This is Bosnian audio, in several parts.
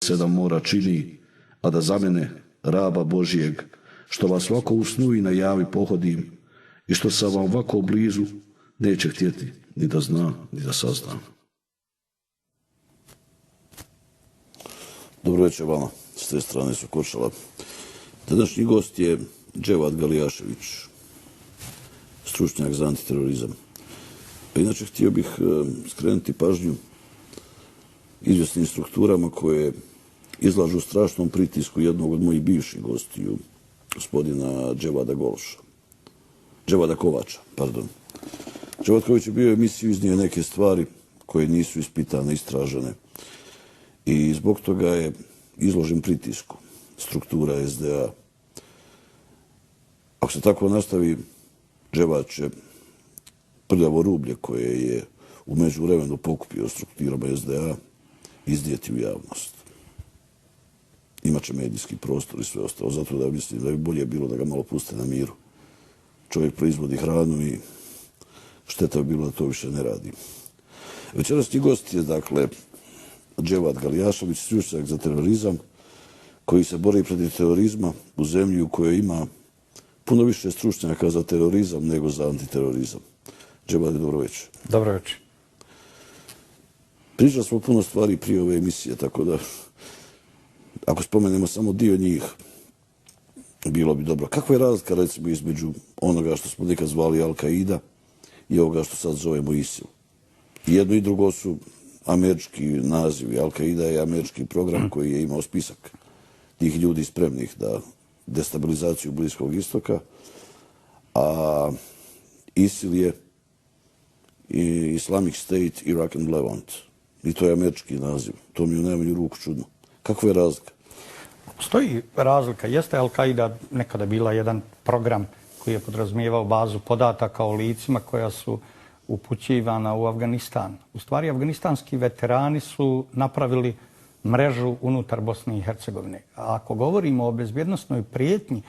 sedam mora čini, a da za mene, raba Božijeg, što vas ovako u snu i na javi pohodim i što sam vam ovako blizu, neće htjeti ni da zna, ni da sazna. Dobro večer vama, s te strane su Korčala. Današnji gost je Dževad Galijašević, stručnjak za antiterorizam. Inače, htio bih skrenuti pažnju izvjesnim strukturama koje izlažu strašnom pritisku jednog od mojih bivših gostiju, gospodina Dževada Kovača. Dževad Kovač je bio u emisiji, iznio neke stvari koje nisu ispitane, istražene. I zbog toga je izložen pritisku struktura SDA. Ako se tako nastavi, Dževad će prljavo rublje koje je u međuvremenu pokupio strukturama SDA iznijeti u javnost. Imaće medijski prostor i sve ostalo. Zato da mislim da bi bolje bilo da ga malo puste na miru. Čovjek proizvodi hranu i šteta bi bilo da to više ne radi. Večerašnji gost je, dakle, Dževad Galijašević, stručnjak za terorizam, koji se bori protiv terorizma u zemlji u kojoj ima puno više stručnjaka za terorizam nego za antiterorizam. Dževad, dobro večer. Dobro večer. Pričali smo puno stvari prije ove emisije, tako da ako spomenemo samo dio njih, bilo bi dobro. Kakva je razlika, recimo, između onoga što smo nekad zvali Al-Qaida i ovoga što sad zovemo ISIL? Jedno i drugo su američki nazivi. Al-Qaida je američki program koji je imao spisak tih ljudi spremnih da destabilizaciju Bliskog istoka, a ISIL je Islamic State, Iraq and Levant. I to je američki naziv. To mi u najmanju ruku čudno. Kakva je razlika? Stoji razlika. Jeste Al-Qaida nekada bila jedan program koji je podrazumijevao bazu podataka o licima koja su upućivana u Afganistan. U stvari, afganistanski veterani su napravili mrežu unutar Bosne i Hercegovine. A ako govorimo o bezbjednosnoj prijetnji,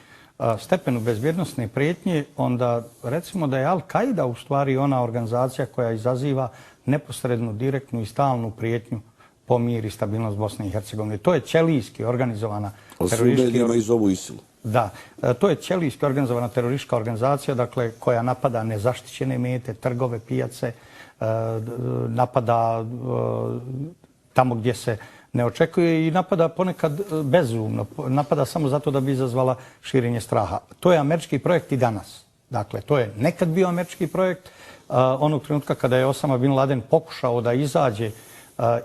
stepenu bezbjednosne prijetnje, onda recimo da je Al-Qaida u stvari ona organizacija koja izaziva neposrednu, direktnu i stalnu prijetnju po mir i stabilnost Bosne i Hercegovine. To je ćelijski organizovana teroristička... iz ovu ISIL. Da, to je ćelijski organizovana teroristička organizacija, dakle, koja napada nezaštićene mete, trgove, pijace, napada tamo gdje se ne očekuje i napada ponekad bezumno, napada samo zato da bi izazvala širenje straha. To je američki projekt i danas. Dakle, to je nekad bio američki projekt. Onog trenutka kada je Osama Bin Laden pokušao da izađe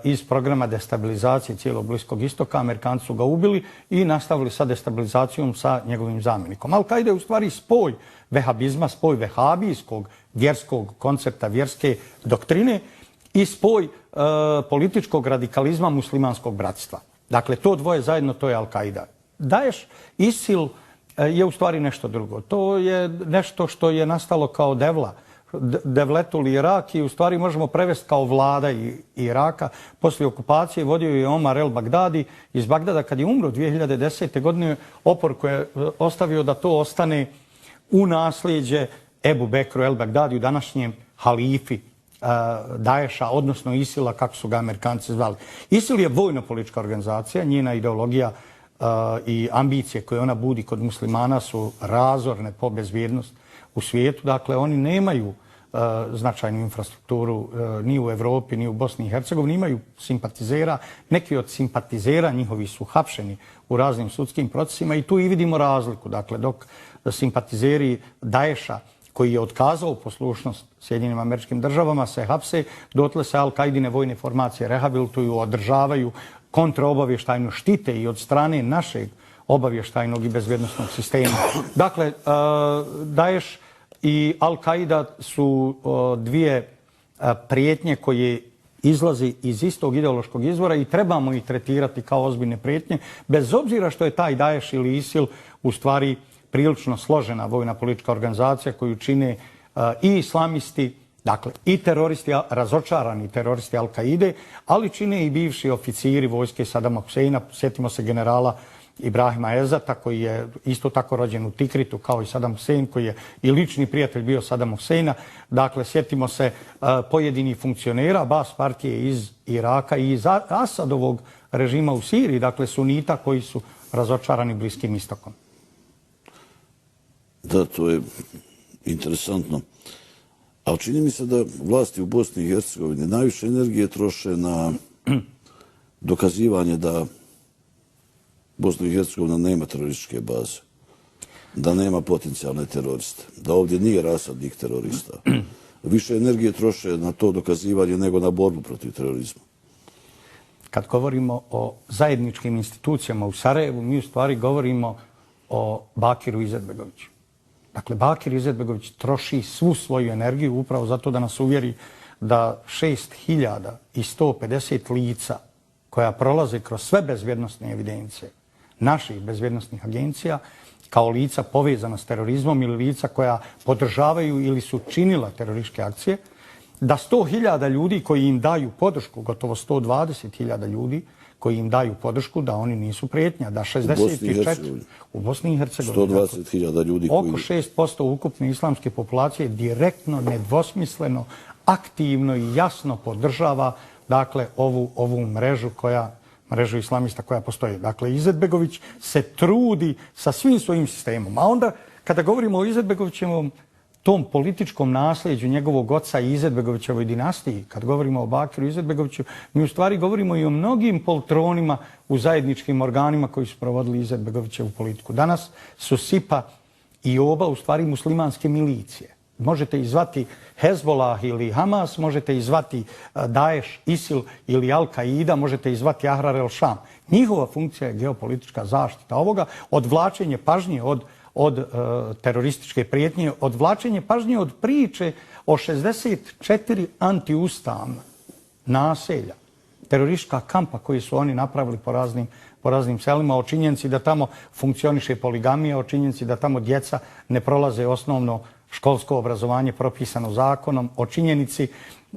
iz programa destabilizacije cijelog Bliskog istoka, Amerikanci su ga ubili i nastavili sa destabilizacijom sa njegovim zamjenikom. Al-Qaida je u stvari spoj vehabizma, spoj vehabijskog vjerskog koncepta, vjerske doktrine i spoj političkog radikalizma muslimanskog bratstva. Dakle, to dvoje zajedno, to je Al-Qaida. Daesh, ISIL je u stvari nešto drugo. To je nešto što je nastalo kao devletul Irak i u stvari možemo prevesti kao vlada Iraka. Poslije okupacije vodio je Omar el-Bagdadi iz Bagdada. Kad je umro 2010. godine, opor koji je ostavio da to ostane u nasljeđe Ebu Bekru el-Bagdadiju, današnjem halifi Daesha, odnosno ISIL-a, kako su ga Amerikanci zvali. ISIL je vojno-politička organizacija, njena ideologija i ambicije koje ona budi kod muslimana su razorne po bezbjednost u svijetu. Dakle, oni nemaju značajnu infrastrukturu ni u Evropi, ni u Bosni i Hercegovini. Imaju simpatizera. Neki od simpatizera njihovi su hapšeni u raznim sudskim procesima i tu i vidimo razliku. Dakle, dok simpatizeri Daesha, koji je otkazao poslušnost Sjedinjenim Američkim Državama, se hapse, dotle se Al-Qaidine vojne formacije rehabilituju, održavaju, kontraobavještajno štite i od strane našeg obavještajnog i bezbjednosnog sistema. Dakle, Daesh i Al-Qaida su dvije prijetnje koje izlazi iz istog ideološkog izvora i trebamo ih tretirati kao ozbiljne prijetnje, bez obzira što je taj Daesh ili ISIL u stvari prilično složena vojna politička organizacija koju čine i islamisti, dakle i teroristi, razočarani teroristi Al-Qaide, ali čine i bivši oficiri vojske Sadama Huseina. Sjetimo se generala Ibrahima Ezata, koji je isto tako rođen u Tikritu kao i Sadam Husein, koji je i lični prijatelj bio Sadama Huseina. Dakle, sjetimo se pojedinih funkcionera Bas partije iz Iraka i iz Asadovog režima u Siriji, dakle sunita koji su razočarani Bliskim istokom. Da, to je interesantno. Ali čini mi se da vlasti u Bosni i Hercegovini najviše energije troše na dokazivanje da Bosna i Hercegovina nema terorističke baze, da nema potencijalne teroriste, da ovdje nije rasadnik terorista. Više energije troše na to dokazivanje nego na borbu protiv terorizma. Kad govorimo o zajedničkim institucijama u Sarajevu, mi u stvari govorimo o Bakiru Izetbegoviću. Dakle, Bakir Izetbegović troši svu svoju energiju upravo zato da nas uvjeri da 6150 lica koja prolaze kroz sve bezbjednosne evidencije naših bezbjednosnih agencija kao lica povezana s terorizmom ili lica koja podržavaju ili su činila terorističke akcije, da 100.000 ljudi koji im daju podršku, gotovo 120.000 ljudi koji im daju podršku, da oni nisu prijetnja, da 64 u Bosni i Hercegovini 120.000 ljudi oko 6% ukupne islamske populacije direktno, nedvosmisleno, aktivno i jasno podržava dakle ovu mrežu islamista koja postoji. Dakle, Izetbegović se trudi sa svim svojim sistemom. A onda, kada govorimo o Izetbegovićevom tom političkom nasljeđu njegovog oca i Izetbegovićevoj dinastiji, kad govorimo o Bakiru Izetbegoviću, mi u stvari govorimo i o mnogim poltronima u zajedničkim organima koji su provodili Izetbegovićevu politiku. Danas su SIPA i OBA u stvari muslimanske milicije. Možete ih zvati Hezbollah ili Hamas, možete ih zvati Daesh, ISIL ili Al-Qaida, možete ih zvati Ahrar el-Sham. Njihova funkcija je geopolitička zaštita ovoga, odvlačenje pažnje od terorističke prijetnje, odvlačenje pažnje od priče o 64 antiustavna naselja, teroristička kampa koji su oni napravili po raznim selima, o činjenici da tamo funkcioniše poligamija, o činjenici da tamo djeca ne prolaze osnovno školsko obrazovanje propisano zakonom, o činjenici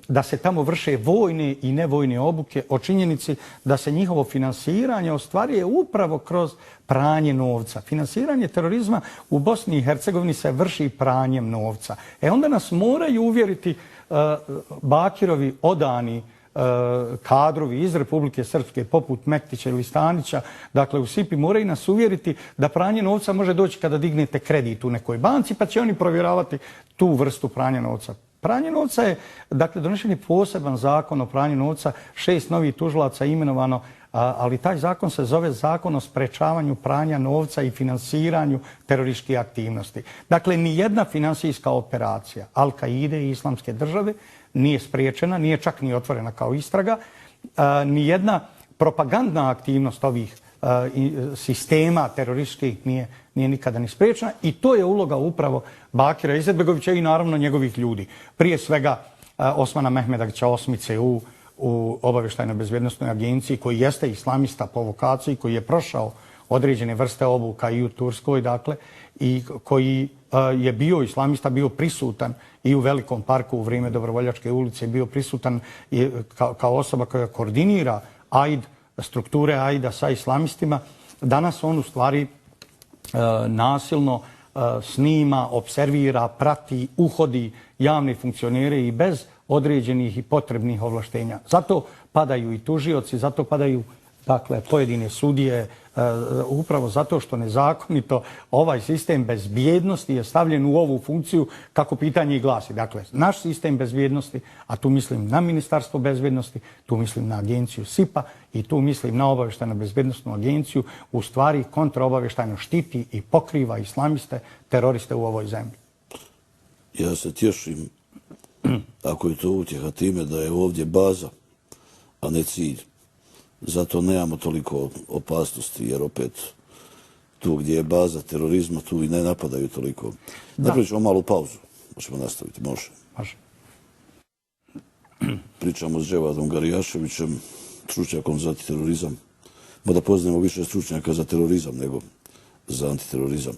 da se tamo vrše vojne i nevojne obuke, o činjenici da se njihovo finansiranje ostvaruje upravo kroz pranje novca. Finansiranje terorizma u Bosni i Hercegovini se vrši pranjem novca. Onda nas moraju uvjeriti Bakirovi odani kadrovi iz Republike Srpske poput Mektića ili Stanića, dakle u SIPI moraju nas uvjeriti da pranje novca može doći kada dignete kredit u nekoj banci pa će oni provjeravati tu vrstu pranja novca. Pranje novca je, dakle, donešen je poseban zakon o pranju novca, 6 novih tužilaca imenovano, ali taj zakon se zove Zakon o sprečavanju pranja novca i finansiranju terorističkih aktivnosti. Dakle, nijedna finansijska operacija Al-Qaide i Islamske države nije spriječena, nije čak ni otvorena kao istraga, nijedna propagandna aktivnost ovih sistema terorističkih nije nikada ni spriječena i to je uloga upravo Bakira Izetbegovića i naravno njegovih ljudi. Prije svega Osmana Mehmedagića Osmice u obavještajnoj bezbjednosnoj agenciji koji jeste islamista po vokaciji, koji je prošao određene vrste obuka i u Turskoj, dakle, i koji je bio islamista, bio prisutan i u Velikom parku u vrijeme Dobrovoljačke ulice, bio prisutan kao osoba koja koordinira AID, strukture AID-a sa islamistima. Danas on u stvari nasilno snima, observira, prati, uhodi javne funkcionere i bez određenih i potrebnih ovlaštenja. Zato padaju i tužioci, zato padaju pojedine sudije, upravo zato što nezakonito ovaj sistem bezbjednosti je stavljen u ovu funkciju kako pitanje i glasi. Dakle, naš sistem bezbjednosti, a tu mislim na Ministarstvo bezbjednosti, tu mislim na agenciju SIPA i tu mislim na obavještajnu bezbjednosnu agenciju, u stvari kontraobavještajno štiti i pokriva islamiste, teroriste u ovoj zemlji. Ja se tješim, ako je to utjeha time da je ovdje baza, a ne cilj. Zato nemamo toliko opasnosti, jer opet tu gdje je baza terorizma, tu i ne napadaju toliko. Napravit ćemo malu pauzu. Možemo nastaviti, može. Može. Pričamo s Dževadom Garijaševićem, stručnjakom za antiterorizam. Mada poznajemo više stručnjaka za terorizam nego za antiterorizam.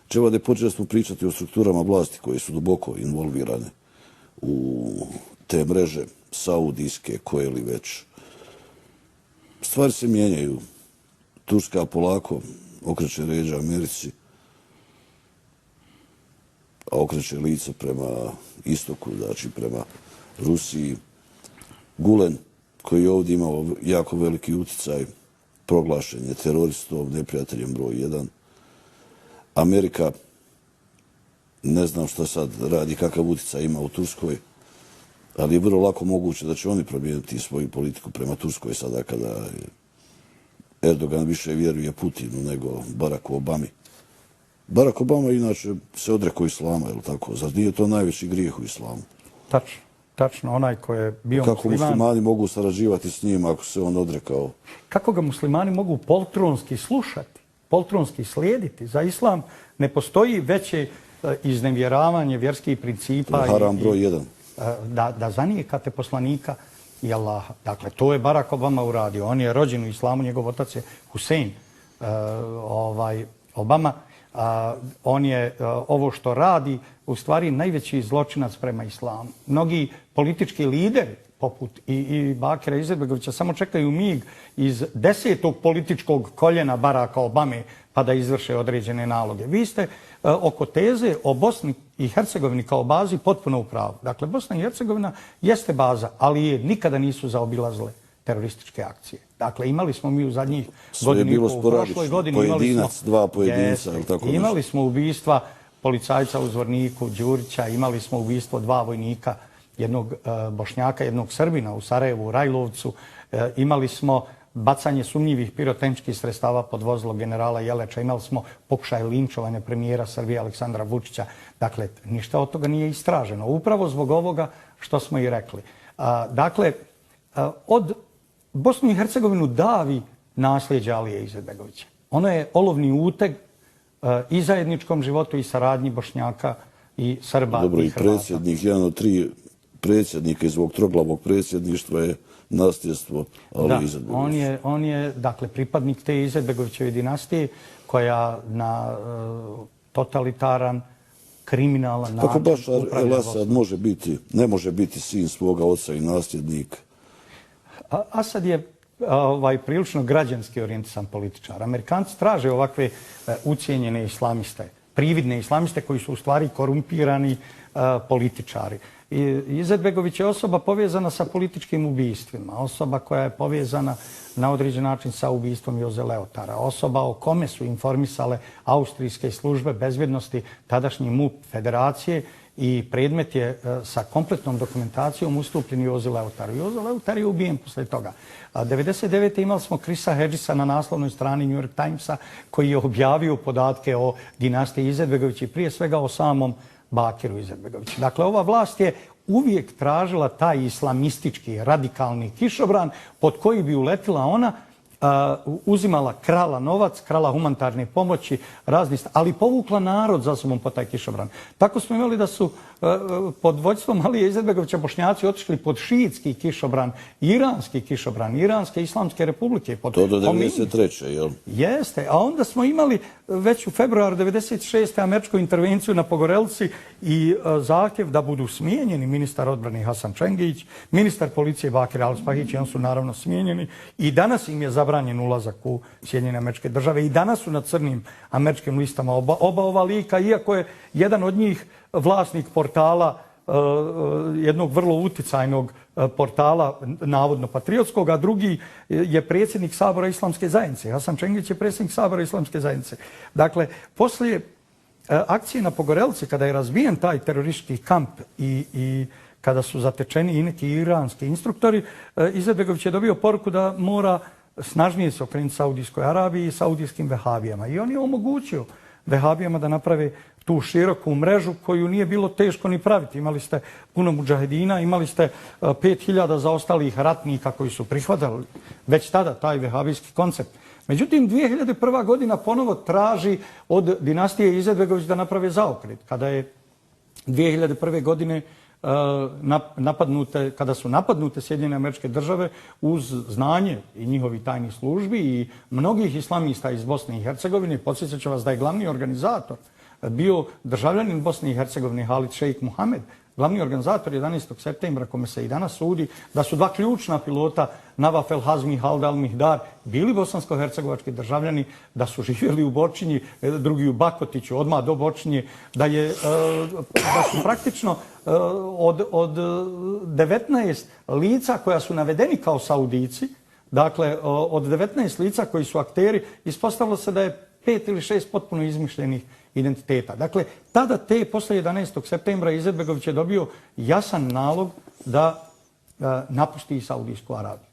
Dževade, počeli smo pričati o strukturama vlasti koje su duboko involvirane u te mreže saudijske, koje li već. Stvari se mijenjaju. Turska polako okreće leđa Americi, a okreće lice prema istoku, znači prema Rusiji. Gulen koji je ovdje imao jako veliki utjecaj, proglašen je teroristom, neprijateljem broj 1. Amerika, ne znam što sad radi, kakav utjecaj ima u Turskoj, ali je vrlo lako moguće da će oni promijeniti svoju politiku prema Turskoj sada kada Erdogan više vjeruje Putinu nego Baracku Obami. Barack Obama inače se odrekao islama, je li tako? Zar nije to najveći grijeh u islamu? Tačno, onaj koji je bio Kako muslimani mogu sarađivati s njim ako se on odrekao? Kako ga muslimani mogu poltronski slušati, poltronski slijediti? Za islam ne postoji veće iznevjeravanje vjerskih principa. Haram broj 1. Da zanijekate poslanika i Allaha. Dakle, to je Barack Obama uradio. On je rođen u islamu, njegov otac je Husein Obama. On je ovo što radi u stvari najveći zločinac prema islamu. Mnogi politički lideri poput i Bakira Izetbegovića samo čekaju mig iz 10. političkog koljena Baracka Obame pa da izvrše određene naloge. Vi ste oko teze o Bosni i Hercegovini kao bazi potpuno u pravu. Dakle, Bosna i Hercegovina jeste baza, ali je nikada nisu zaobilazile terorističke akcije. Dakle, imali smo mi u zadnjih godinu i pol, u prošloj godini pojedinac, dva pojedinca. Imali smo ubistva policajca u Zvorniku, Đurića, imali smo ubistvo 2 vojnika, jednog Bošnjaka, jednog Srbina u Sarajevu, u Rajlovcu. Imali smo bacanje sumnjivih pirotehničkih sredstava pod vozilo generala Jeleča. Imali smo pokušaj linčovanja premijera Srbije Aleksandra Vučića. Dakle, ništa od toga nije istraženo. Upravo zbog ovoga što smo i rekli. Dakle, od Bosnu i Hercegovinu davi nasljeđe Alije Izetbegovića. Ono je olovni uteg i zajedničkom životu i saradnji Bošnjaka i Srba. Dobro, i Hrvata. predsjednik, jedan od 3 predsjednika iz ovog troglavog predsjedništva je nasljedstvo Alije Izetbegovića. On je, dakle, pripadnik te Izetbegovićeve dinastije koja na totalitaran, kriminalan način... Kako Bašar el-Asad ne može biti sin svoga oca i nasljednika? Asad je prilično građanski orijentisan političar. Amerikanci traže ovakve ucijenjene islamiste, prividne islamiste koji su u stvari korumpirani političari. Izetbegović je osoba povezana sa političkim ubistvima, osoba koja je povezana na određen način sa ubistvom Joze Leotara, osoba o kome su informisale austrijske službe bezbjednosti, tadašnji MUP federacije, i predmet je sa kompletnom dokumentacijom ustupljen Jozi Leotaru. Jozo Leotar je ubijen posle toga. 1999. imali smo Chrisa Hedgesa na naslovnoj strani New York Timesa koji je objavio podatke o dinastiji Izetbegovića i prije svega o samom Bakiru Izetbegoviću. Dakle, ova vlast je uvijek tražila taj islamistički, radikalni kišobran pod koji bi uletila ona, uzimala, krala novac, krala humanitarne pomoći, ali povukla narod za sobom po taj kišobran. Tako smo imali da su pod vođstvom Alije Izetbegovića Bošnjaci otišli pod šiitski kišobran, Iranske islamske republike. To do 1993. jel? Jeste, a onda smo imali već u februaru 1996. američku intervenciju na Pogorelci i zahtjev da budu smijenjeni ministar odbrane Hasan Čengić, ministar policije Bakir Al-Spahić, i on su naravno smijenjeni i danas im je zabranjen ulazak u Sjedinjene Američke Države i danas su na crnim američkim listama oba ova lika, iako je jedan od njih vlasnik portala, jednog vrlo uticajnog portala, navodno patriotskog, a drugi je predsjednik Sabora Islamske zajednice. Hasan Čengić je predsjednik Sabora Islamske zajednice. Dakle, poslije akcije na Pogorelci, kada je razbijen taj teroristički kamp i kada su zatečeni i neki iranski instruktori, Izetbegović je dobio poruku da mora snažnije se okrenuti Saudijskoj Arabiji i saudijskim vehabijama. I on je omogućio vehabijama da naprave tu široku mrežu koju nije bilo teško ni praviti. Imali ste puno mudžahedina, imali ste 5000 zaostalih ratnika koji su prihvatali već tada taj vehabijski koncept. Međutim, 2001. godina ponovo traži od dinastije Izetbegović da naprave zaokret. Kada je 2001. godine kada su napadnute Sjedinjene Američke Države uz znanje i njihovih tajnih službi i mnogih islamista iz Bosne i Hercegovine, podsjećat ću vas da je glavni organizator bio državljanin Bosne i Hercegovine Halid Šejk Muhamed, glavni organizator 11. septembra, kome se i danas sudi, da su dva ključna pilota, Navaf El Hazmi i Halid Al Mihdar, bili bosansko-hercegovački državljani, da su živjeli u Bočinji, drugi u Bakotiću, odmah do Bočinje, da su praktično od 19 lica koja su navedeni kao Saudici, dakle, od 19 lica koji su akteri, ispostavilo se da je 5 ili 6 potpuno izmišljenih identiteta. Dakle, tada posle 11. septembra Izetbegović je dobio jasan nalog da napusti Saudijsku Arabiju.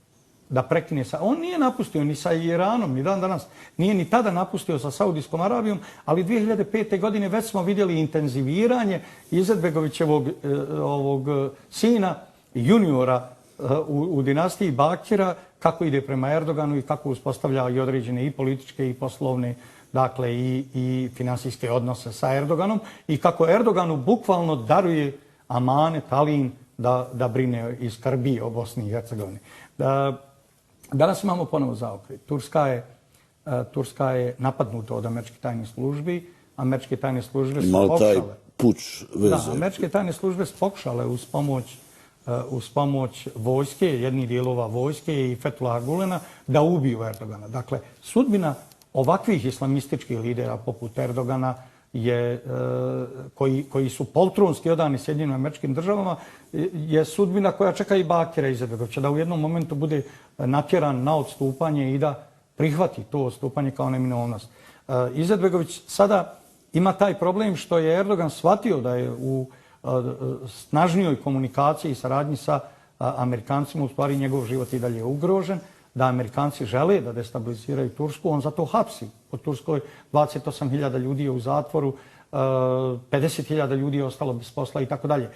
Da prekine on nije napustio ni sa Iranom, ni dan danas. Nije ni tada napustio sa Saudijskom Arabijom, ali 2005. godine već smo vidjeli intenziviranje Izetbegovićevog sina, juniora u dinastiji Bakira, kako ide prema Erdoganu i kako uspostavlja i određene i političke i poslovne, dakle i finansijske odnose sa Erdoganom i kako Erdoganu bukvalno daruje amanet, talin da brine i skrbi o Bosni i Hercegovini. Danas imamo ponovo zaokret. Turska je napadnuta od američkih tajnih službi. Američke tajne službe su pokušale. Imali taj puč veze. Da, američke tajne službe su pokušale uz pomoć vojske, jednih dijelova vojske i Fethullah Gulena da ubiju Erdogana. Dakle, sudbina ovakvih islamističkih lidera poput Erdogana koji su poltronski odani Sjedinjenim Američkim Državama je sudbina koja čeka i Bakira Izetbegovića, da u jednom momentu bude natjeran na odstupanje i da prihvati to odstupanje kao neminovnost. Izetbegović sada ima taj problem što je Erdogan shvatio da je u snažnijoj komunikaciji i saradnji sa Amerikancima, u stvari njegov život i dalje je ugrožen, da Amerikanci žele da destabiliziraju Tursku, on zato hapsi. U Turskoj 28.000 ljudi je u zatvoru, 50.000 ljudi je ostalo bez posla i tako dalje.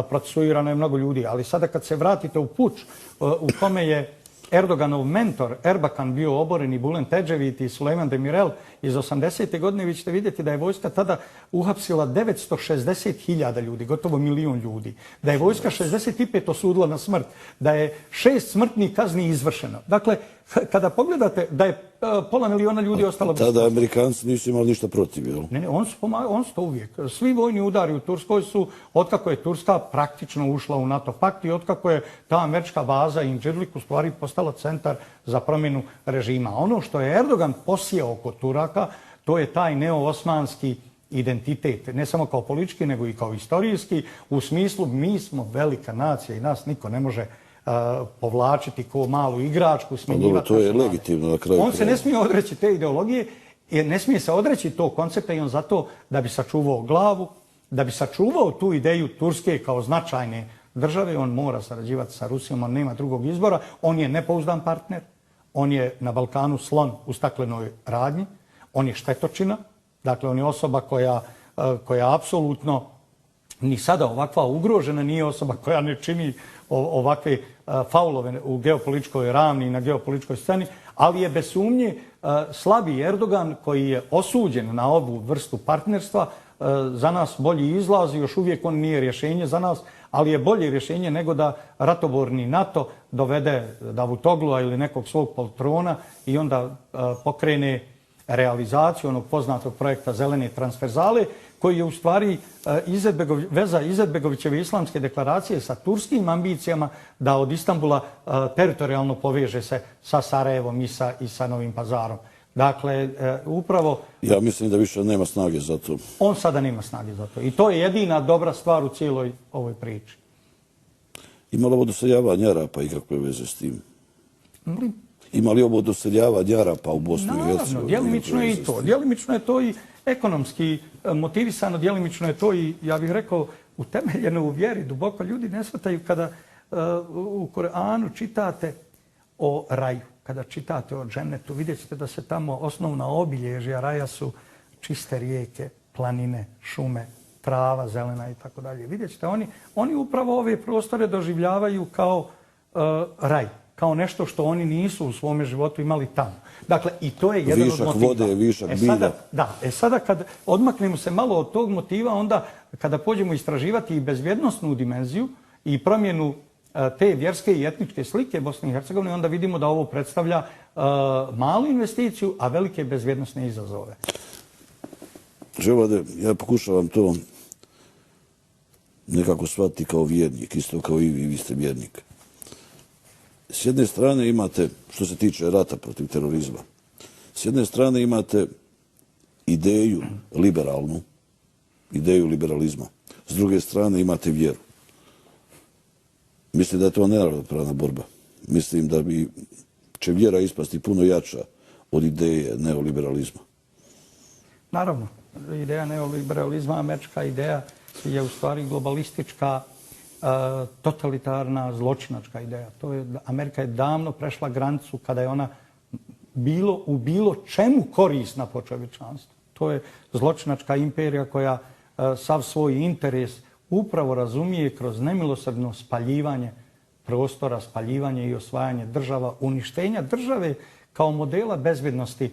Procesuirano je mnogo ljudi, ali sada kad se vratite u puč u kome je Erdoganov mentor Erbakan bio oboren i Bülent Ecevit i Sulejman Demirel iz 80. godine, vi ćete vidjeti da je vojska tada uhapsila 960.000 ljudi, gotovo 1.000.000 ljudi. Da je vojska 65 osudila na smrt, da je 6 smrtnih kazni izvršeno. Dakle, kada pogledate da je pola miliona ljudi ostalo bez posla. Tada Amerikanci nisu imali ništa protiv, jel? Ne, on su to uvijek. Svi vojni udari u Turskoj su, otkako je Turska praktično ušla u NATO pakt i otkako je ta američka baza Incirlik u stvari postala centar za promjenu režima. Ono što je Erdogan posijao kod Turaka, to je taj neo-osmanski identitet, ne samo kao politički, nego i kao istorijski, u smislu mi smo velika nacija i nas niko ne može povlačiti kao malu igračku, smjenjivati. To je legitimno na kraju. On se ne smije odreći te ideologije, jer ne smije se odreći tog koncepta i on zato da bi sačuvao glavu, da bi sačuvao tu ideju Turske kao značajne države, on mora sarađivati sa Rusijom, on nema drugog izbora, on je nepouzdan partner, on je na Balkanu slon u staklenoj radnji, on je štetočina, dakle on je osoba koja apsolutno ni sada ovakva ugrožena, nije osoba koja ne čini ovakve faulove u geopolitičkoj ravni i na geopolitičkoj sceni, ali je bez sumnje slabi Erdogan koji je osuđen na ovu vrstu partnerstva, za nas bolji izlaz, još uvijek on nije rješenje za nas, ali je bolje rješenje nego da ratoborni NATO dovede Davutoglua ili nekog svog poltrona i onda pokrene realizaciju onog poznatog projekta Zelene transverzale, koji je u stvari veza Izetbegovićeve islamske deklaracije sa turskim ambicijama da od Istanbula teritorijalno poveže se sa Sarajevom i sa Novim Pazarom. Dakle, upravo... Ja mislim da više nema snage za to. On sada nema snage za to. I to je jedina dobra stvar u cijeloj ovoj priči. Ima li ovo doseljavanje Arapa i kakve veze s tim? Ima li ovo doseljavanje Arapa u Bosnu i Hercegovini? Naravno, djelimično je i to. Djelimično je to i ekonomski motivisano, djelimično je to i, ja bih rekao, utemeljeno u vjeri. Duboko ljudi ne shvataju kada u Koranu čitate o raju, kada čitate o džennetu, vidjet ćete da se tamo osnovna obilježja raja su čiste rijeke, planine, šume, trava, zelena i tako dalje. Vidjet ćete, oni upravo ove prostore doživljavaju kao raj, kao nešto što oni nisu u svome životu imali tamo. Dakle, i to je jedan od motiva. Višak vode, višak bilja. Sada kad odmaknemo se malo od tog motiva, onda kada pođemo istraživati i bezbjednosnu dimenziju i promjenu te vjerske i etničke slike Bosne i Hercegovine, onda vidimo da ovo predstavlja malu investiciju, a velike bezbjednosne izazove. Ževade, ja pokušavam to nekako shvatiti kao vjernik, isto kao i vi ste vjernik. S jedne strane imate, što se tiče rata protiv terorizma, s jedne strane imate ideju liberalnu, ideju liberalizma. S druge strane imate vjeru. Mislim da je to neravnopravna borba. Mislim da će vjera ispasti puno jača od ideje neoliberalizma. Naravno, ideja neoliberalizma, američka ideja je u stvari globalistička, totalitarna, zločinačka ideja. Amerika je davno prešla granicu kada je ona u bilo čemu korisna po čovječanstvu. To je zločinačka imperija koja sav svoj interes upravo razumije kroz nemilosrdno spaljivanje prostora, spaljivanje i osvajanje država, uništenja države kao modela bezbjednosti,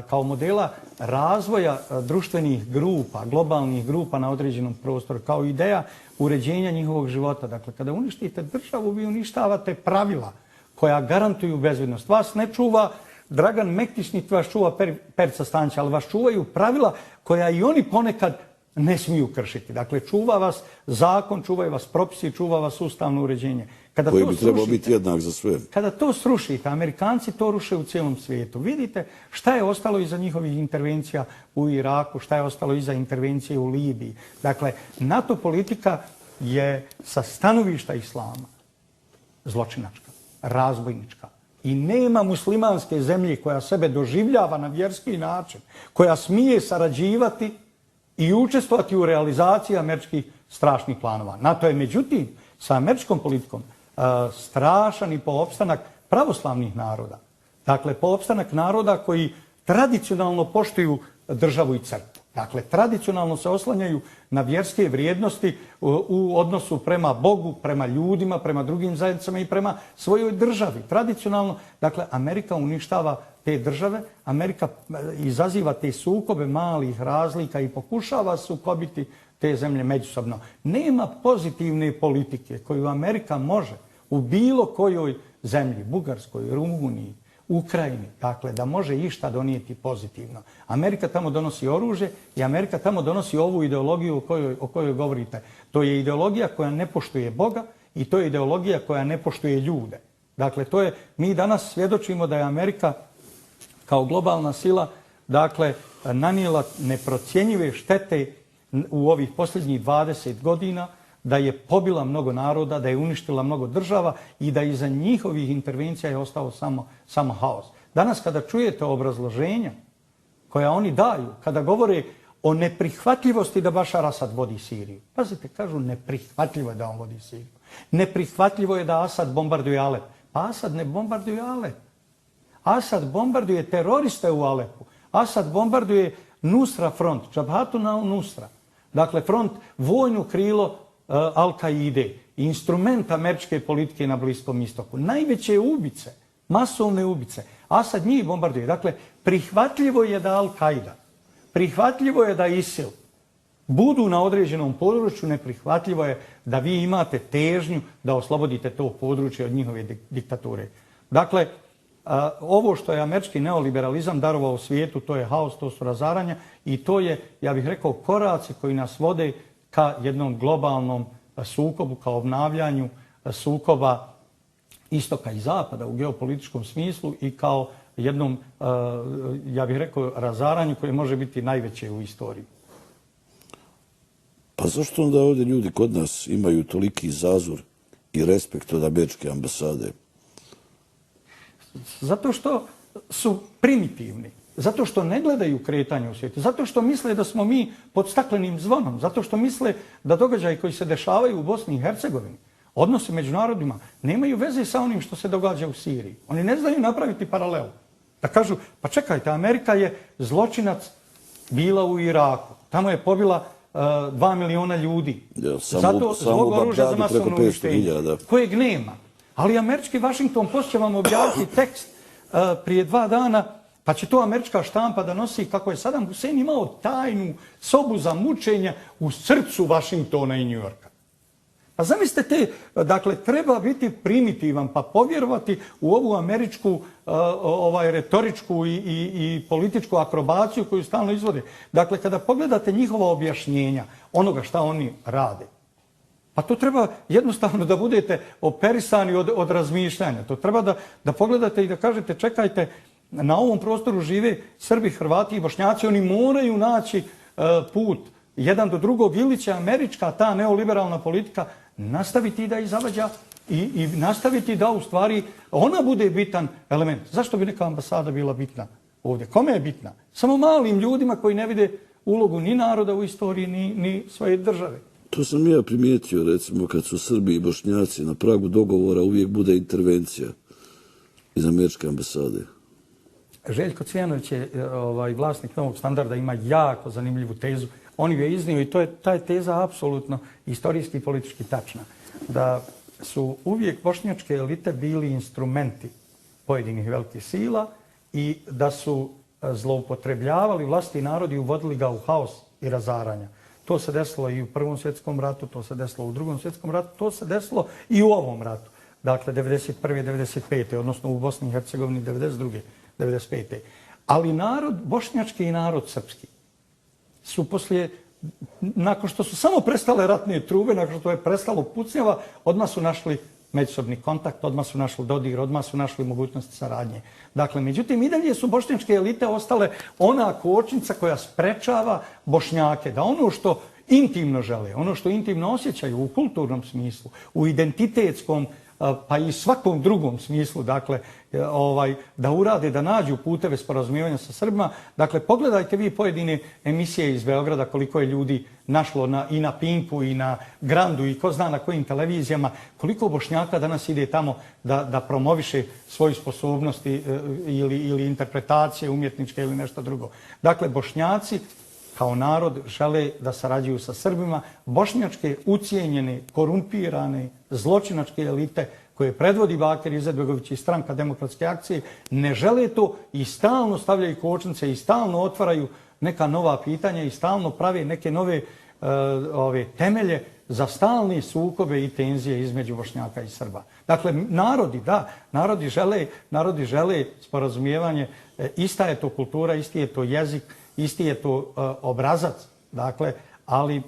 kao modela razvoja društvenih grupa, globalnih grupa na određenom prostoru, kao ideja uređenja njihovog života. Dakle, kada uništite državu, vi uništavate pravila koja garantuju bezbjednost. Vas ne čuva Dragan Mektić, niti vas čuva Perica Stanić, ali vas čuvaju pravila koja i oni ponekad ne smiju kršiti. Dakle, čuva vas zakon, čuvaju vas propisi, čuva vas ustavno uređenje. Koji bi trebao biti jednak za sve. Kada to srušite, Amerikanci to ruše u cijelom svijetu. Vidite šta je ostalo iza njihovih intervencija u Iraku, šta je ostalo iza intervencije u Libiji. Dakle, NATO politika je sa stanovišta islama zločinačka, razbojnička. I nema muslimanske zemlje koja sebe doživljava na vjerski način, koja smije sarađivati i učestvovati u realizaciji američkih strašnih planova. NATO je međutim sa američkom politikom strašan i po opstanak pravoslavnih naroda. Dakle, po opstanak naroda koji tradicionalno poštuju državu i crkvu. Dakle, tradicionalno se oslanjaju na vjerske vrijednosti u odnosu prema Bogu, prema ljudima, prema drugim zajednicama i prema svojoj državi. Tradicionalno, dakle, Amerika uništava te države, Amerika izaziva te sukobe malih razlika i pokušava sukobiti te zemlje međusobno. Nema pozitivne politike koju Amerika može u bilo kojoj zemlji, Bugarskoj, Rumuniji, Ukrajini, dakle, da može išta donijeti pozitivno. Amerika tamo donosi oružje i Amerika tamo donosi ovu ideologiju o kojoj govorite. To je ideologija koja ne poštuje Boga i to je ideologija koja ne poštuje ljude. Dakle, mi danas svjedočimo da je Amerika kao globalna sila, dakle, nanijela neprocjenjive štete u ovih posljednjih 20 godina, da je pobila mnogo naroda, da je uništila mnogo država i da iza njihovih intervencija je ostao samo haos. Danas kada čujete obrazloženja koja oni daju, kada govore o neprihvatljivosti da Bašar Asad vodi Siriju. Pazite, kažu neprihvatljivo je da on vodi Siriju. Neprihvatljivo je da Asad bombarduje Alep. Pa Asad ne bombarduje Alep. Asad bombarduje teroriste u Alepu. Asad bombarduje Nusra front, Džabhatun al-Nusra. Dakle, front, vojno krilo Al-Kaide, instrument američke politike na Bliskom istoku. Najveće ubice, masovne ubice. Asad njih bombarduje. Dakle, prihvatljivo je da Al-Kaida, prihvatljivo je da ISIL budu na određenom području, neprihvatljivo je da vi imate težnju da oslobodite to područje od njihove diktature. Dakle, ovo što je američki neoliberalizam darovao u svijetu, to je haos, to su razaranja i to je, ja bih rekao, koraci koji nas vode ka jednom globalnom sukobu, ka obnavljanju sukoba istoka i zapada u geopolitičkom smislu i kao jednom, ja bih rekao, razaranju koje može biti najveće u istoriji. Pa zašto onda ovdje ljudi kod nas imaju toliki zazor i respekt od američke ambasade? Zato što su primitivni, zato što ne gledaju kretanje u svijetu, zato što misle da smo mi pod staklenim zvonom, zato što misle da događaji koji se dešavaju u Bosni i Hercegovini, odnosi među narodima, nemaju veze sa onim što se događa u Siriji. Oni ne znaju napraviti paralelu. Da kažu, pa čekajte, Amerika je zločinac bila u Iraku. Tamo je pobila 2 miliona ljudi. Zato zbog oružja za masovno uništenje, kojeg nema. Ali američki Washington Post će vam objaviti tekst prije 2 dana, pa će to američka štampa da nosi kako je Saddam Hussein imao tajnu sobu za mučenja u srcu Washingtona i New Yorka. Pa zamislite dakle, treba biti primitivan pa povjerovati u ovu američku retoričku i političku akrobaciju koju stalno izvode. Dakle, kada pogledate njihova objašnjenja onoga šta oni rade, Pa to treba jednostavno da budete operisani od razmišljanja. To treba da pogledate i da kažete čekajte, na ovom prostoru žive Srbi, Hrvati i Bošnjaci, oni moraju naći put jedan do drugog ili će američka ta neoliberalna politika nastaviti da ih zavađa i nastaviti da u stvari ona bude bitan element. Zašto bi neka ambasada bila bitna ovdje? Kome je bitna? Samo malim ljudima koji ne vide ulogu ni naroda u istoriji, ni svoje države. To sam ja primijetio, recimo, kad su Srbi i Bošnjaci na pragu dogovora, uvijek bude intervencija iz američke ambasade. Željko Cvijanović je vlasnik Novog standarda, ima jako zanimljivu tezu. On ju je iznio i ta je teza apsolutno istorijski i politički tačna. Da su uvijek bošnjačke elite bili instrumenti pojedinih velikih sila i da su zloupotrebljavali vlastiti narod i uvodili ga u haos i razaranja. To se desilo i u Prvom svjetskom ratu, to se desilo u Drugom svjetskom ratu, to se desilo i u ovom ratu. Dakle, 1991. 1995. odnosno u Bosni i Hercegovini 1992. 1995. Ali narod bošnjački i narod srpski su poslije, nakon što su samo prestale ratne trube, nakon što je prestalo pucnjava, odmah su našli međusobni kontakt, odmah su našli dodir, odmah su našli mogućnosti saradnje. Dakle, međutim, i dalje su bošnjačke elite ostale ona kočnica koja sprečava Bošnjake da ono što intimno žele, ono što intimno osjećaju u kulturnom smislu, u identitetskom, pa i svakom drugom smislu, dakle, da urade, da nađu puteve sporazumijevanja sa Srbima. Dakle, pogledajte vi pojedine emisije iz Beograda, koliko je ljudi našlo i na Pinku i na Grandu i ko zna na kojim televizijama, koliko Bošnjaka danas ide tamo da promoviše svoju sposobnosti ili interpretacije umjetničke ili nešto drugo. Dakle, Bošnjaci kao narod žele da sarađuju sa Srbima. Bošnjačke, ucijenjene, korumpirane, zločinačke elite koje predvodi Bakir Izetbegović i Stranka demokratske akcije ne žele to i stalno stavljaju kočnice i stalno otvaraju neka nova pitanja i stalno prave neke nove temelje za stalne sukobe i tenzije između Bošnjaka i Srba. Dakle, narodi žele sporazumijevanje, ista je to kultura, isti je to jezik, isti je to obrazac, dakle, ali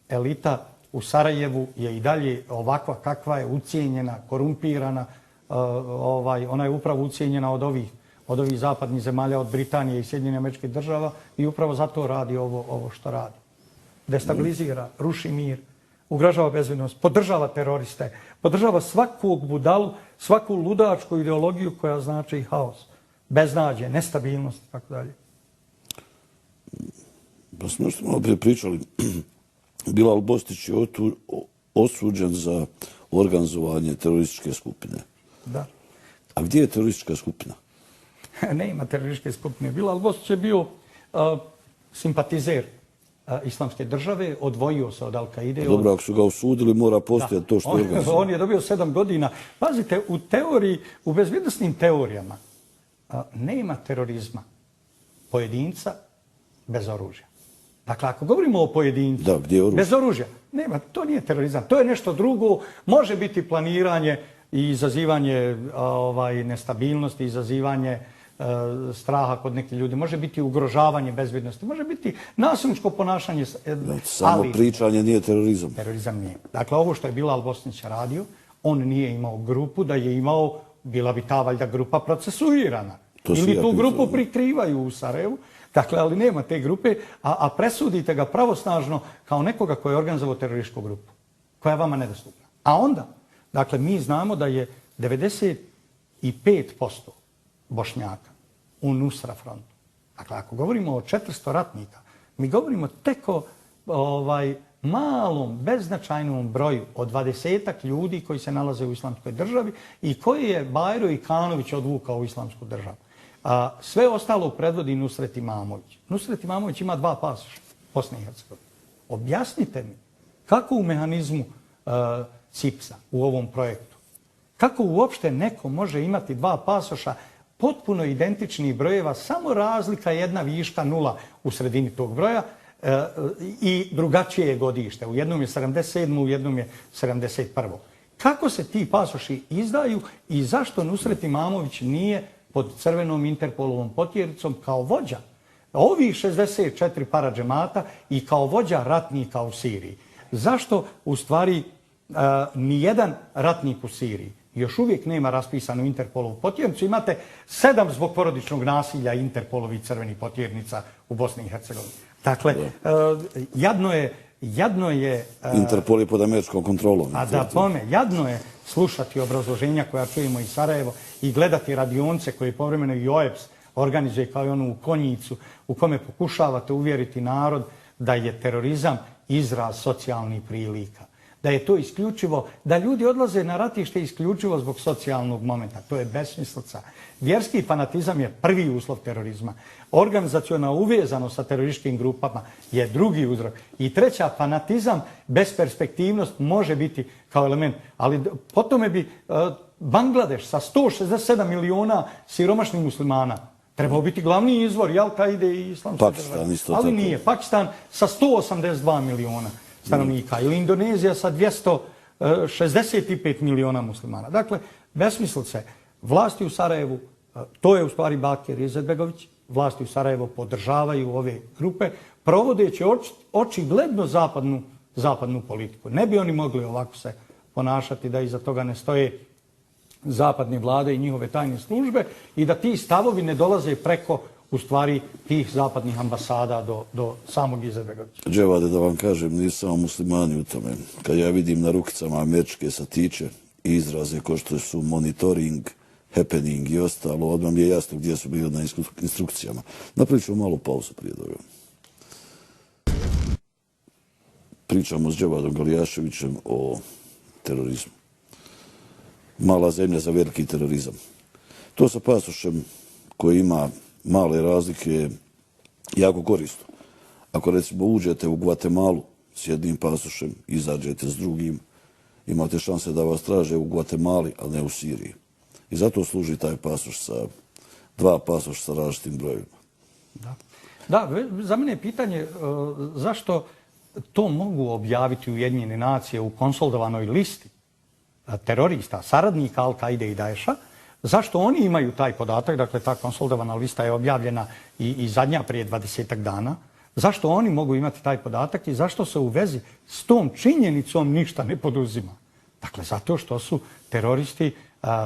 elita u Sarajevu je i dalje ovakva kakva je, ucijenjena, korumpirana. Ona je upravo ucijenjena od ovih zapadnih zemalja, od Britanije i Sjedinjenih Američkih Država i upravo zato radi ovo što radi. Destabilizira, ruši mir, ugrožava bezbednost, podržava teroriste, podržava svakog budalu, svaku ludačku ideologiju koja znači haos, beznađe, nestabilnost i tako dalje. Pa smo što malo prije pričali, Bilal Bostić je osuđen za organizovanje terorističke skupine. Da. A gdje je teroristička skupina? Ne ima terorističke skupine. Bilal Bostić je bio simpatizer Islamske države, odvojio se od Al-Kaide. Dobro, ako su ga osudili, mora postojati to što je organizovano. On je dobio 7 godina. Pazite, u teoriji, u bezbjednosnim teorijama nema terorizma pojedinca bez oružja. Dakle, ako govorimo o pojedincu bez oružja, nema, to nije terorizam. To je nešto drugo. Može biti planiranje i izazivanje nestabilnosti, izazivanje straha kod nekih ljudi. Može biti ugrožavanje bezbjednosti. Može biti nasilničko ponašanje. Samo pričanje nije terorizam. Terorizam nije. Dakle, ovo što je Bilal Bosnić radio, on nije imao grupu, da je imao, bila bi ta valjda grupa procesuirana. Ili tu grupu prikrivaju u Sarajevu. Dakle, ali nema te grupe, a presudite ga pravosnažno kao nekoga koji je organizovao terorističku grupu, koja je vama nedostupna. A onda, dakle, mi znamo da je 95% Bošnjaka u Nusra frontu. Dakle, ako govorimo o 400 ratnika, mi govorimo tek o malom, beznačajnom broju od 20-ak ljudi koji se nalaze u Islamskoj državi i koji je Bajro i Kanović odvukao u Islamsku državu. Sve ostalo predvodi Nusret Imamović. Nusret Imamović ima 2 pasoša, Bosne i Hercegovine. Objasnite mi kako u mehanizmu CIPS-a u ovom projektu, kako uopšte neko može imati 2 pasoša potpuno identičnih brojeva, samo razlika jedna viška 0 u sredini tog broja i drugačije je godište. U jednom je 77. u jednom je 71. Kako se ti pasoši izdaju i zašto Nusret Imamović nije pod crvenom Interpolovom potjericom kao vođa ovih 64 paradžemata i kao vođa ratnika u Siriji? Zašto u stvari nijedan ratnik u Siriji još uvijek nema raspisanu Interpolovu potjernicu. Imate 7 zbog porodičnog nasilja Interpolovih crvenih potjernica u Bosni i Hercegovini. Dakle, jadno je... Interpol je pod američkom kontrolom. A da pome, jadno je slušati obrazloženja koja čujemo iz Sarajevo i gledati radionce koje povremeno i OEBS organizuje kao i onu u Konjicu u kome pokušavate uvjeriti narod da je terorizam izraz socijalnih prilika. Da je to isključivo, da ljudi odlaze na ratište isključivo zbog socijalnog momenta. To je besmislica. Vjerski fanatizam je prvi uslov terorizma. Organizacionalna uvezanost sa terorističkim grupama je drugi uzrok. I treća, fanatizam, besperspektivnost može biti kao element. Ali po tome bi Bangladeš sa 167 miliona siromašnih muslimana trebao biti glavni izvor i Al-Kaide i Islamske države. Ali nije. Pakistan sa 182 miliona stanovnika ili Indonezija sa 265 miliona muslimana. Dakle, besmislice. Vlasti u Sarajevu, to je u stvari Bakir Izetbegović, vlasti u Sarajevu podržavaju ove grupe, provodeći očigledno zapadnu politiku. Ne bi oni mogli ovako se ponašati da iza toga ne stoje zapadne vlade i njihove tajne službe i da ti stavovi ne dolaze preko u stvari tih zapadnih ambasada do samog Izetbegovića. Dževade, da vam kažem, nisu samo muslimani u tome. Kad ja vidim na rukicama američke satiće i izraze kao što su monitoring, happening i ostalo, odmah mi je jasno gdje su bili na instrukcijama. Napravit ću malu pauzu prije toga. Pričamo s Dževadom Galijaševićem o terorizmu. Mala zemlja za veliki terorizam. To sa pasošem koji ima male razlike je jako korisno. Ako recimo uđete u Guatemalu s jednim pasošem, izađete s drugim, imate šanse da vas traže u Guatemali, ali ne u Siriji. I zato služi taj pasoš sa 2 pasoša sa različitim brojevima. Da, za mene je pitanje zašto to mogu objaviti Ujedinjene nacije u konsolidovanoj listi terorista, saradnika Al-Kaide i Daesha. Zašto oni imaju taj podatak? Dakle, ta konsolidovana lista je objavljena i zadnja prije 20 dana. Zašto oni mogu imati taj podatak i zašto se u vezi s tom činjenicom ništa ne poduzima? Dakle, zato što su teroristi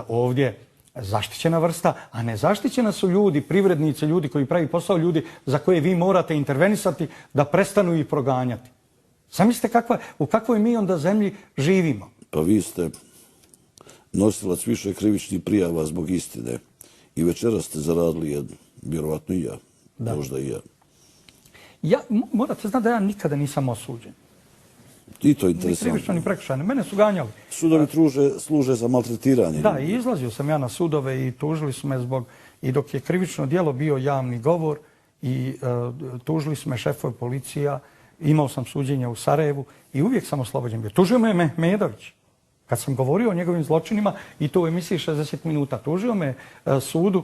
ovdje zaštićena vrsta, a nezaštićena su ljudi, privrednici, ljudi koji pravi posao, ljudi za koje vi morate intervenisati da prestanu ih proganjati. Zamislite u kakvoj mi onda zemlji živimo. Pa vi ste nosilac više krivičnih prijava zbog istine i večeras ste zaradili jednu, vjerovatno i ja, možda i ja. Morate znati da ja nikada nisam osuđen. I to je interesantno. Ni krivično, ni prekršajno. Mene su ganjali. Sudovi služe za maltretiranje. Da, i izlazio sam ja na sudove i tužili su me i dok je krivično djelo bio javni govor i tužili su me šefovi policija, imao sam suđenje u Sarajevu i uvijek sam oslobođen bio. Tužio me Mehmedović. Kad sam govorio o njegovim zločinima i to u emisiji 60 minuta, tužio me sudu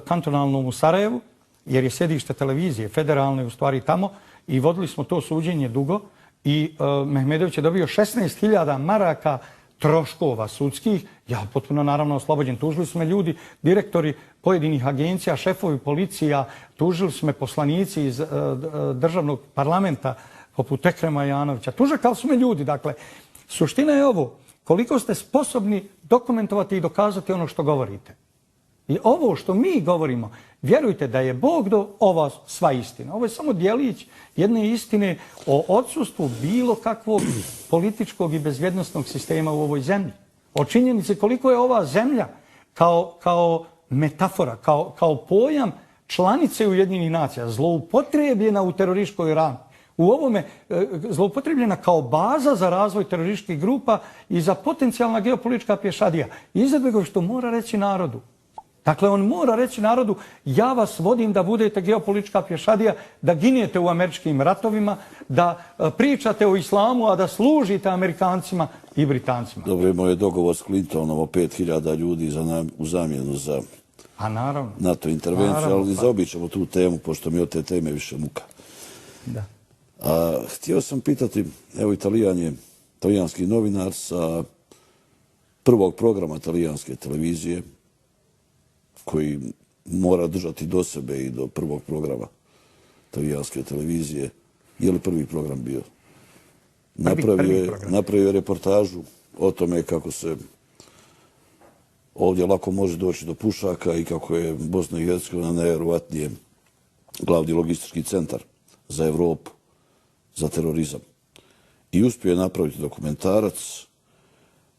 kantonalnom u Sarajevu, jer je sjedište televizije, federalne u stvari tamo, i vodili smo to suđenje dugo i Mehmedović je dobio 16.000 maraka troškova sudskih. Ja potpuno naravno oslobođen. Tužili su me ljudi, direktori pojedinih agencija, šefovi policija, tužili su me poslanici iz državnog parlamenta poput Ekrema Janovića. Tužakali su me ljudi. Dakle, suština je ovo. Koliko ste sposobni dokumentovati i dokazati ono što govorite. I ovo što mi govorimo, vjerujte da je Bog do ova sva istina. Ovo je samo djelić jedne istine o odsustvu bilo kakvog političkog i bezvjednostnog sistema u ovoj zemlji. O činjenici koliko je ova zemlja kao metafora, kao pojam članice Ujedinjenih nacija zloupotrijebljena u terorističkoj rani. U ovome zloupotrebljena kao baza za razvoj terorističkih grupa i za potencijalna geopolitička pješadija. Izetbegović što mora reći narodu. Dakle, on mora reći narodu, ja vas vodim da budete geopolitička pješadija, da ginete u američkim ratovima, da pričate o islamu, a da služite Amerikancima i Britancima. Dobro, imao je dogovor s Clintonom o 5.000 ljudi u zamjenu za NATO intervenciju, ali zaobićemo tu temu, pošto mi od te teme više muka. Da. Htio sam pitati, evo talijanski novinar sa prvog programa talijanske televizije, koji mora držati do sebe i do prvog programa talijanske televizije. Je li prvi program bio? napravio je reportažu o tome kako se ovdje lako može doći do pušaka i kako je Bosna i Hercegovina najvjerovatnije glavni logistički centar za Europu, za terorizam. I uspio je napraviti dokumentarac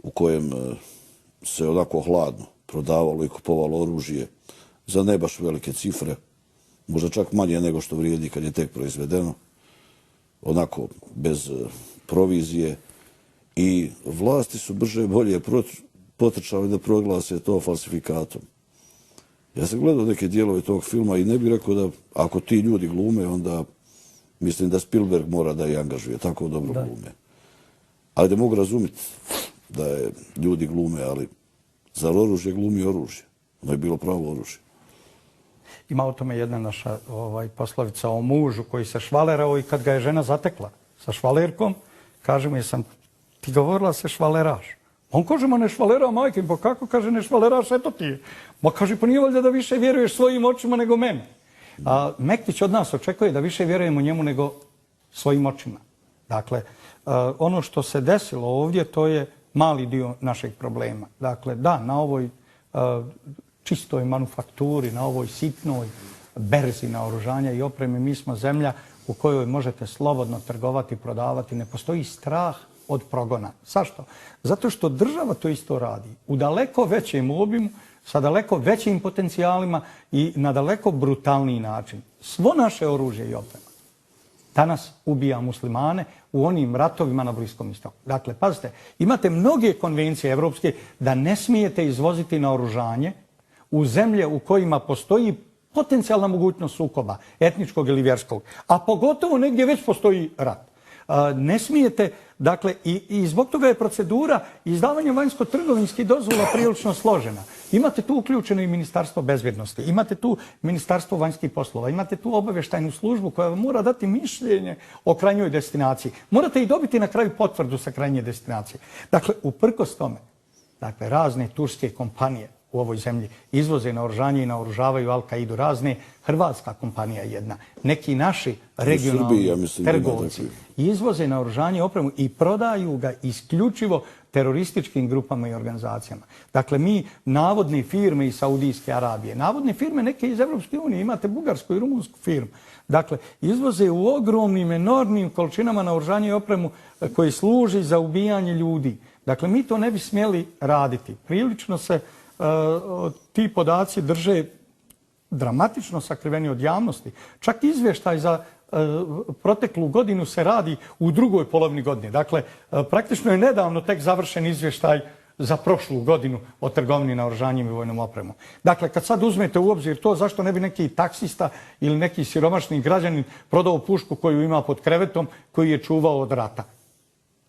u kojem se onako hladno prodavalo i kupovalo oružje za ne baš velike cifre, možda čak manje nego što vrijedi kad je tek proizvedeno, onako bez provizije. I vlasti su brže bolje potrčali da proglase to falsifikatom. Ja sam gledao neke dijelove tog filma i ne bih rekao da ako ti ljudi glume, onda mislim da Spielberg mora da ih angažuje, tako dobro glume. Ali da mogu razumjeti da je ljudi glume, ali zar oružje glumi oružje? Ono je bilo pravo oružje. Ima o tome jedna naša poslovica o mužu koji se švalerao i kad ga je žena zatekla sa švalerkom, kaže mu, jesam ti govorila se švaleraš? On kaže, ma ne švalera, majke, pa kako, kaže, ne švaleraš, eto ti je. Ma kaže, pa nije valjda da više vjeruješ svojim očima nego meni. A Mektić od nas očekuje da više vjerujemo njemu nego svojim očima. Dakle, ono što se desilo ovdje, to je mali dio našeg problema. Dakle, da, na ovoj čistoj manufakturi, na ovoj sitnoj berzi naoružanja i opreme, mi smo zemlja u kojoj možete slobodno trgovati, prodavati. Ne postoji strah od progona. Zašto? Zato što država to isto radi u daleko većem obimu, sa daleko većim potencijalima i na daleko brutalniji način. Svo naše oružje i oprema danas ubija muslimane u onim ratovima na Bliskom istoku. Dakle, pazite, imate mnoge konvencije evropske da ne smijete izvoziti naoružanje u zemlje u kojima postoji potencijalna mogućnost sukoba, etničkog ili vjerskog, a pogotovo negdje već postoji rat. Ne smijete, dakle, i zbog toga je procedura izdavanja vanjsko-trgovinskih dozvola prilično složena. Imate tu uključeno i Ministarstvo bezbjednosti, imate tu Ministarstvo vanjskih poslova, imate tu obavještajnu službu koja vam mora dati mišljenje o krajnjoj destinaciji. Morate i dobiti na kraju potvrdu sa krajnje destinacije. Dakle, uprkos tome, dakle, razne turske kompanije u ovoj zemlji izvoze naoružanje i naoružavaju Al-Kaidu, razne, hrvatska kompanija jedna, neki naši regionalni trgovci izvoze naoružanje i opremu i prodaju ga isključivo terorističkim grupama i organizacijama. Dakle, mi navodne firme iz Saudijske Arabije, navodne firme neke iz Evropske unije, imate bugarsku i rumunsku firmu, dakle, izvoze u ogromnim, enormnim količinama naoružanje i opremu koji služi za ubijanje ljudi. Dakle, mi to ne bi smjeli raditi. Prilično se ti podaci drže dramatično sakriveni od javnosti. Čak izvještaj za proteklu godinu se radi u drugoj polovini godine. Dakle, praktično je nedavno tek završen izvještaj za prošlu godinu o trgovini naoružanjem i vojnom opremom. Dakle, kad sad uzmete u obzir to, zašto ne bi neki taksista ili neki siromašni građanin prodao pušku koju ima pod krevetom, koji je čuvao od rata?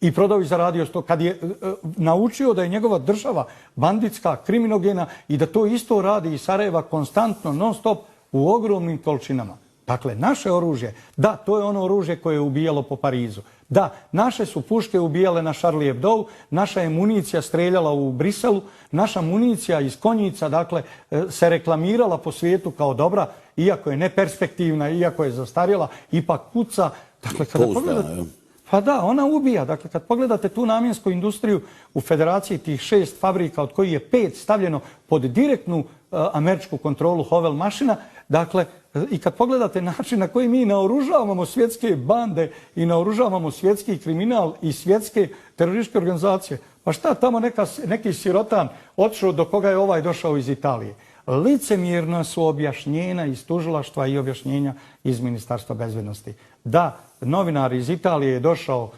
I prodao i zaradio to kad je naučio da je njegova država banditska, kriminogena i da to isto radi iz Sarajeva konstantno, non stop, u ogromnim količinama. Dakle, naše oružje, da, to je ono oružje koje je ubijalo po Parizu. Da, naše su puške ubijale na Charlie Hebdou, naša je municija streljala u Briselu, naša municija iz konjica, dakle, se reklamirala po svijetu kao dobra, iako je neperspektivna, iako je zastarjela, ipak puca. Dakle, kada pogledate... Pa da, ona ubija. Dakle, kad pogledate tu namjensku industriju u Federaciji, tih 6 fabrika, od kojih je 5 stavljeno pod direktnu američku kontrolu Hovel mašina, dakle, i kad pogledate način na koji mi naoružavamo svjetske bande i naoružavamo svjetski kriminal i svjetske terorističke organizacije, pa šta tamo neki sirotan otišao do koga je ovaj došao iz Italije? Licemjerna su objašnjenja iz tužilaštva i objašnjenja iz Ministarstva bezbjednosti. Da, novinar iz Italije je došao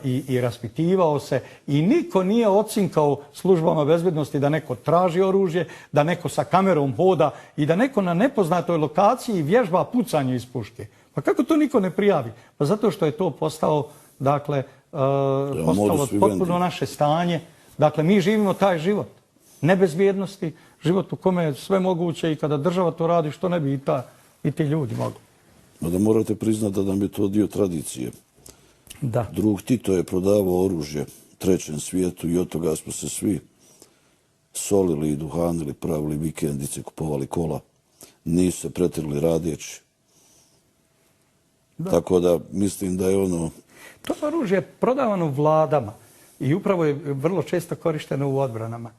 i raspitivao se i niko nije ocinkao službama bezbjednosti da neko traži oružje, da neko sa kamerom hoda i da neko na nepoznatoj lokaciji vježba pucanje iz puške. Pa kako to niko ne prijavi? Pa zato što je to postalo, dakle, postalo potpuno naše stanje. Dakle, mi živimo taj život nebezbjednosti, život u kome je sve moguće i kada država to radi, što ne bi i ti ljudi mogli. Da morate priznati da nam je to dio tradicije. Da. Drug Tito je prodavao oružje trećem svijetu i od toga smo se svi solili i duhanili, pravili vikendice, kupovali kola. Nisu se pretirali radeći. Tako da mislim da je ono To oružje je prodavano vladama i upravo je vrlo često korišteno u odbranama.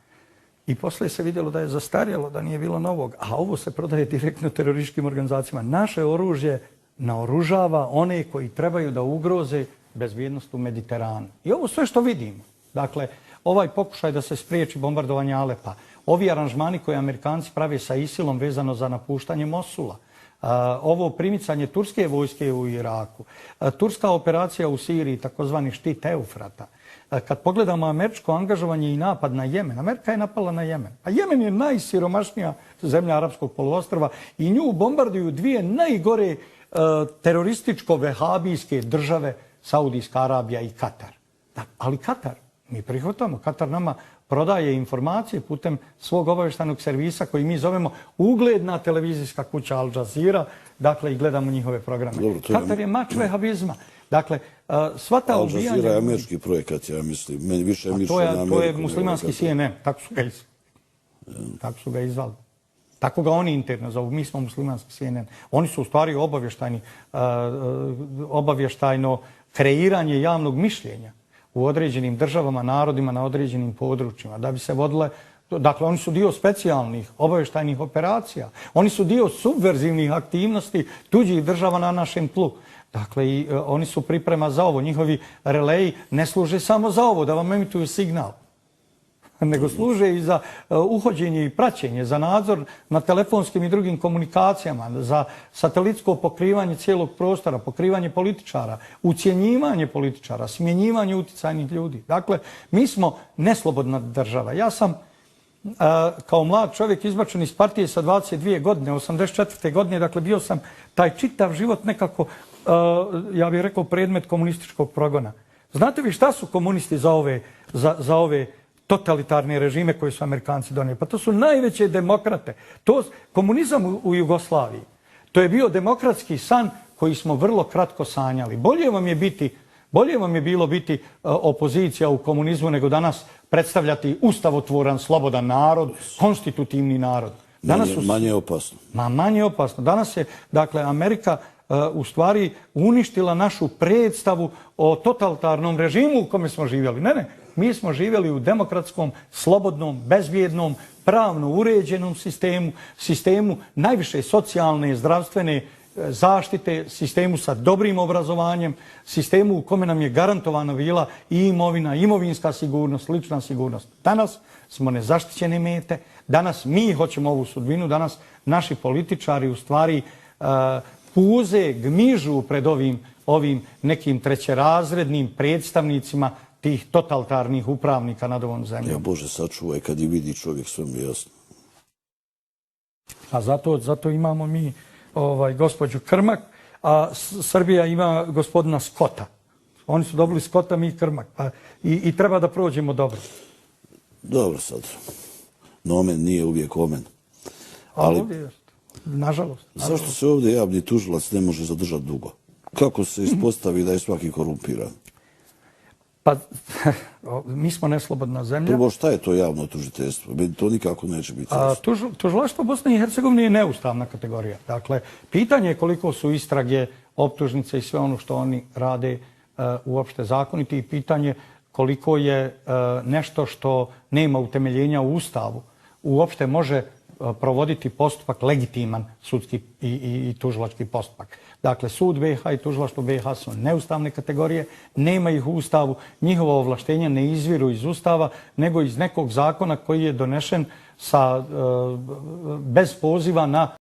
I poslije se vidjelo da je zastarjelo, da nije bilo novog, a ovo se prodaje direktno terorističkim organizacijama. Naše oružje naoružava one koji trebaju da ugroze bezbjednost u Mediteranu. I ovo sve što vidimo, dakle, ovaj pokušaj da se spriječi bombardovanje Alepa, ovi aranžmani koje Amerikanci prave sa ISIL-om vezano za napuštanje Mosula, ovo primicanje turske vojske u Iraku, turska operacija u Siriji, takozvani štit Eufrata. Kad pogledamo američko angažovanje i napad na Jemen, Amerika je napala na Jemen. A Jemen je najsiromašnija zemlja Arapskog poluostrva i nju bombarduju dvije najgore terorističko-vehabijske države, Saudijska Arabija i Katar. Ali Katar, mi prihvatamo, Katar nama prodaje informacije putem svog obavještajnog servisa koji mi zovemo ugledna televizijska kuća Al Jazeera, dakle i gledamo njihove programe. Dobro, Katar je mač vehabizma. Dakle, sva ta ubijanja... Al Jazeera je američki projekat, ja mislim. Meni više je mišljenje na Ameriku. To je muslimanski CNN, tako su ga izvali. Tako ga oni interno zovu, mi smo muslimanski CNN. Oni su u stvari obavještajno kreiranje javnog mišljenja u određenim državama, narodima, na određenim područjima, da bi se vodile... Dakle, oni su dio specijalnih obavještajnih operacija. Oni su dio subverzivnih aktivnosti tuđih država na našem tlu. Dakle, i oni su priprema za ovo. Njihovi releji ne služe samo za ovo, da vam emituju signal, nego služe i za uhođenje i praćenje, za nadzor na telefonskim i drugim komunikacijama, za satelitsko pokrivanje cijelog prostora, pokrivanje političara, ucjenjivanje političara, smjenjivanje uticajnih ljudi. Dakle, mi smo neslobodna država. Ja sam kao mlad čovjek izbačen iz partije sa 22 godine, 84. godine, dakle bio sam taj čitav život nekako, ja bih rekao, predmet komunističkog progona. Znate vi šta su komunisti za ove totalitarne režime koje su Amerikanci donijeli? Pa to su najveće demokrate. Komunizam u Jugoslaviji, to je bio demokratski san koji smo vrlo kratko sanjali. Bolje vam je bilo biti opozicija u komunizmu nego danas predstavljati ustavotvoran, slobodan narod, konstitutivni narod. Manje opasno. Manje opasno. Danas je, dakle, Amerika u stvari uništila našu predstavu o totalitarnom režimu u kome smo živjeli. Ne, mi smo živjeli u demokratskom, slobodnom, bezbjednom, pravno uređenom sistemu najviše socijalne, zdravstvene zaštite, sistemu sa dobrim obrazovanjem, sistemu u kome nam je garantovana bila i imovina, imovinska sigurnost, lična sigurnost. Danas smo nezaštićene mete, danas mi hoćemo ovu sudbinu, danas naši političari u stvari puze, gmižu pred ovim nekim trećerazrednim predstavnicima tih totalitarnih upravnika nad ovom zemljom. Ja Bože sačuvaj, kad i vidi čovjek, sve mi jasno. A zato imamo mi gospođu Krmak, a Srbija ima gospodina Skota. Oni su dobili Skota, mi Krmak. I treba da prođemo dobro. Dobro sad. Nomen nije uvijek omen. Ali, nažalost. Zašto se ovdje javni tužilac ne može zadržati dugo? Kako se ispostavi da je svaki korumpiran? Pa, mi smo neslobodna zemlja. Prvo, šta je to javno tužiteljstvo? To nikako neće biti jasno. Tužilaštvo Bosne i Hercegovine je neustavna kategorija. Dakle, pitanje je koliko su istrage, optužnice i sve ono što oni rade uopšte zakoniti i pitanje koliko je nešto što nema utemeljenja u Ustavu uopšte može provoditi postupak legitiman sudski i tužilački postupak. Dakle, sud BiH i tužilaštvo BiH su neustavne kategorije, nema ih u Ustavu, njihova ovlaštenja ne izviru iz Ustava, nego iz nekog zakona koji je donešen bez poziva na